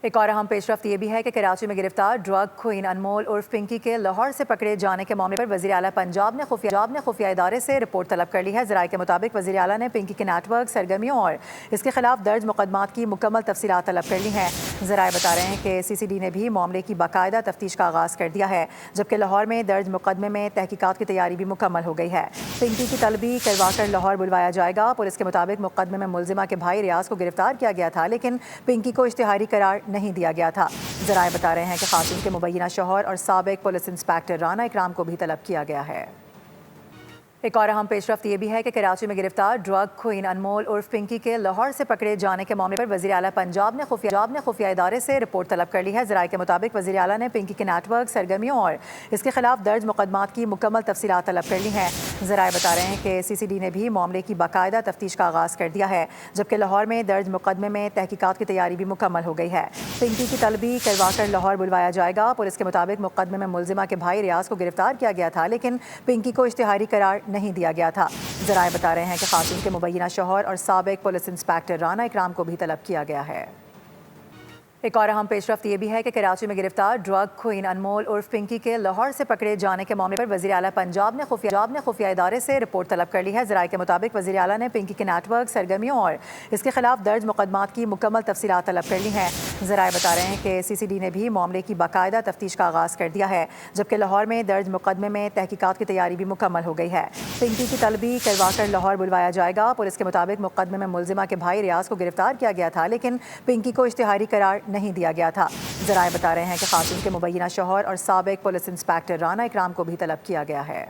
ایک اور اہم پیش رفت یہ بھی ہے کہ کراچی میں گرفتار ڈرگ کوئین انمول عرف پنکی کے لاہور سے پکڑے جانے کے معاملے پر وزیر اعلیٰ پنجاب نے خفیہ ادارے سے رپورٹ طلب کر لی ہے۔ ذرائع کے مطابق وزیر اعلیٰ نے پنکی کے نیٹ ورک، سرگرمیوں اور اس کے خلاف درج مقدمات کی مکمل تفصیلات طلب کر لی ہیں۔ ذرائع بتا رہے ہیں کہ سی سی ڈی نے بھی معاملے کی باقاعدہ تفتیش کا آغاز کر دیا ہے، جبکہ لاہور میں درج مقدمے میں تحقیقات کی تیاری بھی مکمل ہو گئی ہے۔ پنکی کی طلبی کروا کر لاہور بلوایا جائے گا۔ پولیس کے مطابق مقدمے میں ملزمہ کے بھائی ریاض کو گرفتار کیا گیا تھا، لیکن پنکی کو اشتہاری قرار نہیں دیا گیا تھا۔ ذرائع بتا رہے ہیں کہ خاتون کے مبینہ شوہر اور سابق پولیس انسپکٹر رانا اکرام کو بھی طلب کیا گیا ہے۔ ایک اور اہم پیش رفت یہ بھی ہے کہ کراچی میں گرفتار ڈرگ کوئین انمول عرف پنکی کے لاہور سے پکڑے جانے کے معاملے پر وزیر اعلیٰ پنجاب نے خفیہ ادارے سے رپورٹ طلب کر لی ہے۔ ذرائع کے مطابق وزیر اعلیٰ نے پنکی کے نیٹ ورک، سرگرمیوں اور اس کے خلاف درج مقدمات کی مکمل تفصیلات طلب کر لی ہیں۔ ذرائع بتا رہے ہیں کہ سی سی ڈی نے بھی معاملے کی باقاعدہ تفتیش کا آغاز کر دیا ہے، جبکہ لاہور میں درج مقدمے میں تحقیقات کی تیاری بھی مکمل ہو گئی ہے۔ پنکی کی طلبی کروا کر لاہور بلوایا جائے گا۔ پولیس کے مطابق مقدمے میں ملزمہ کے بھائی ریاض کو گرفتار کیا گیا تھا، لیکن پنکی کو اشتہاری قرار نہیں دیا گیا تھا۔ ذرائع بتا رہے ہیں کہ خاتون کے مبینہ شوہر اور سابق پولیس انسپکٹر رانا اکرام کو بھی طلب کیا گیا ہے۔ ایک اور اہم پیش رفت یہ بھی ہے کہ کراچی میں گرفتار ڈرگ کوئین انمول عرف پنکی کے لاہور سے پکڑے جانے کے معاملے پر وزیر اعلیٰ پنجاب نے خفیہ ادارے سے رپورٹ طلب کر لی ہے۔ ذرائع کے مطابق وزیر اعلیٰ نے پنکی کے نیٹ ورک، سرگرمیوں اور اس کے خلاف درج مقدمات کی مکمل تفصیلات طلب کر لی ہیں۔ ذرائع بتا رہے ہیں کہ سی سی ڈی نے بھی معاملے کی باقاعدہ تفتیش کا آغاز کر دیا ہے، جبکہ لاہور میں درج مقدمے میں تحقیقات کی تیاری بھی مکمل ہو گئی ہے۔ پنکی کی طلبی کروا کر لاہور بلوایا جائے گا۔ پولیس کے مطابق مقدمے میں ملزمہ کے بھائی ریاض کو گرفتار کیا گیا تھا، لیکن پنکی کو اشتہاری قرار نہیں دیا گیا تھا۔ ذرائع بتا رہے ہیں کہ خاتون کے مبینہ شوہر اور سابق پولیس انسپکٹر رانا اکرام کو بھی طلب کیا گیا ہے۔